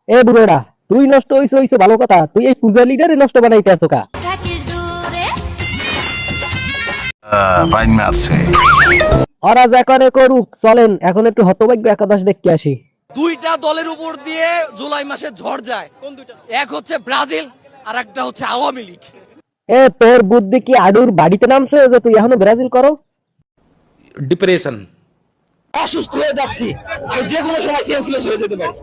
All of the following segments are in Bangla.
এ বুড়োটা, তুই নষ্ট হইছ হইছে ভালো কথা, তুই এই পূজা লিডারে নষ্ট বানাইতে আছো কা? বাইন মারছে। ওরা যা করে করুক, চলেন এখন একটু হতভাগ্য একাদশ দেখতে আসি। দুইটা দলের উপর দিয়ে জুলাই মাসে ঝড় যায়। কোন দুইটা? এক হচ্ছে ব্রাজিল আর একটা হচ্ছে আওয়ামী লীগ। এ তোর বুদ্ধি কি আডুর বাড়িতে নামছে যে তুই এখনো ব্রাজিল করো? ডিপ্রেশন। অসুস্থ হয়ে যাচ্ছি, আমি যে কোনো সময় সেন্সলেস হয়ে যেতে পারি।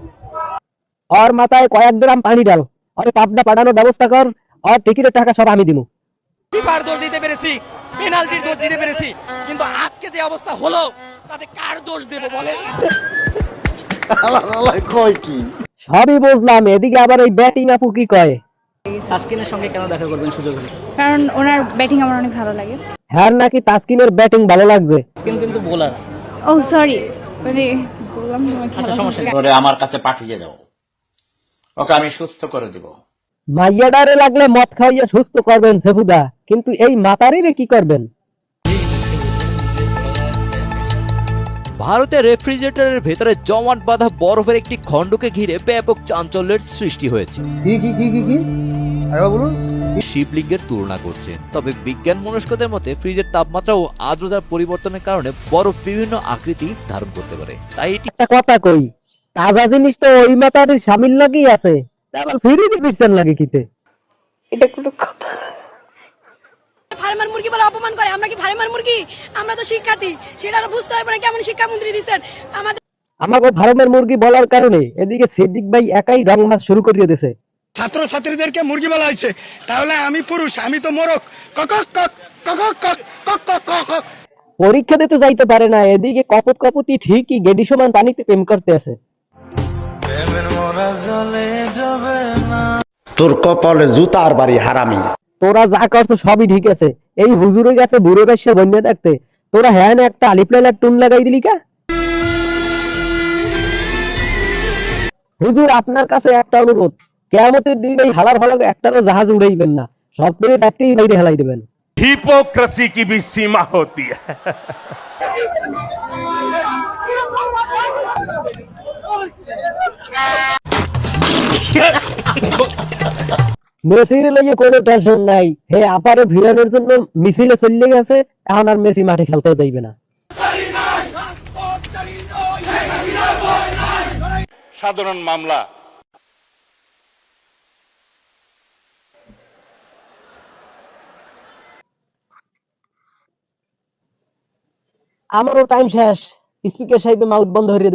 ওর মাথায় কয়েক গ্রাম পানি ডাল, ওরে পাবনা পাঠানোর ব্যবস্থা কর, আর টিকিটের টাকা সব আমি দিমু। ফিফার দোষ দিতে পেরেছি, পেনাল্টির দোষ দিতে পেরেছি, কিন্তু আজকে যে অবস্থা হলো তাতে কার দোষ দেব বলেন? কয় কি? সবই বুঝলাম, এদিকে আবার ওই ব্যাটিং আপু কি কয়? তাসকিনের সঙ্গে কেন দেখা করবেন সুযোগ হলে? কারণ ওনার ব্যাটিং আমার অনেক ভালো লাগে। হ্যাঁ নাকি তাসকিনের ব্যাটিং ভালো লাগছে? তাসকিন কিন্তু বোলার। ও সরি, মানে বললাম তোমাকে। আচ্ছা সমস্যা নেই। ওরে আমার কাছে পাঠিয়ে দাও, ওকে আমি সুস্থ করে দিব। মাইয়াডারে লাগলে মদ খাওয়াইয়া সুস্থ করবেন সেফুদা, কিন্তু এই মাতারিরে কি করবেন? ভারতের রেফ্রিজারেটরের ভেতরে জমাট বাঁধা বরফের একটি খণ্ডকে ঘিরে ব্যাপক চাঞ্চল্যের সৃষ্টি হয়েছে। শিবলিঙ্গের তুলনা করছে, তবে বিজ্ঞান মনস্কদের মতে ফ্রিজের তাপমাত্রা ও আর্দ্রতার পরিবর্তনের কারণে বরফ বিভিন্ন আকৃতি ধারণ করতে পারে, তাই এটি একটা কথা কই, তাজা জিনিস তো ওই মাতারির সামিল লাগি আছে, আবার ফিরিয়ে দিচ্ছেন লাগে কিতে? এটা কোনো কথা? ফার্মার মুরগি বলে অপমান করে, আমরা কি ফার্মার মুরগি? আমরা তো শিক্ষার্থী, সেটা বুঝতে হবে না। কেমন শিক্ষামন্ত্রী দিচ্ছেন আমাদের? আমাকে ফার্মের মুরগি বলার কারণে এদিকে সিদ্দিক ভাই একাই রং মাছ শুরু করিয়ে দিয়েছে। ছাত্র ছাত্রীদেরকে মুরগি বলা হয়েছে, তাহলে আমি পুরুষ, আমি তো মোরগ। কক কক কক কক কক কক কক। পরীক্ষা দিতে যাইতে পারে না, এদিকে কপত কপতি ঠিকই গেডি সমান পানিতে প্রেম করতে আছে। তোর কপালে জুতার বাড়ি হারামি। তোরা যা করছো সবই ঠিক আছে, এই হুজুরের কাছে বুড়ো বেশে বন্যা দেখতে তোরা হ্যাঁ না একটা আলিপ্লাইলার টুন লাগাই দিলি কা? হুজুর আপনার কাছে একটা অনুরোধ, কিয়ামতের দিন এই হালার ভালো একটারও জাহাজ উড়াইবেন না, সব করে ডাকতেই বাইরে হেলাই দেবেন। हिपोक्रेसी की भी सीमा होती है। মেসির লইয়ে কোনো টেনশন নাই, হে আপারে ভিড়ানোর জন্য মিছিলে চলে গেছে, এখন আর মেসি মাঠে খেলতে যাইবে না। সাধারণ মামলা। আমারও টাইম শেষ, স্পিকার সাহেব মাউথ বন্ধ হয়ে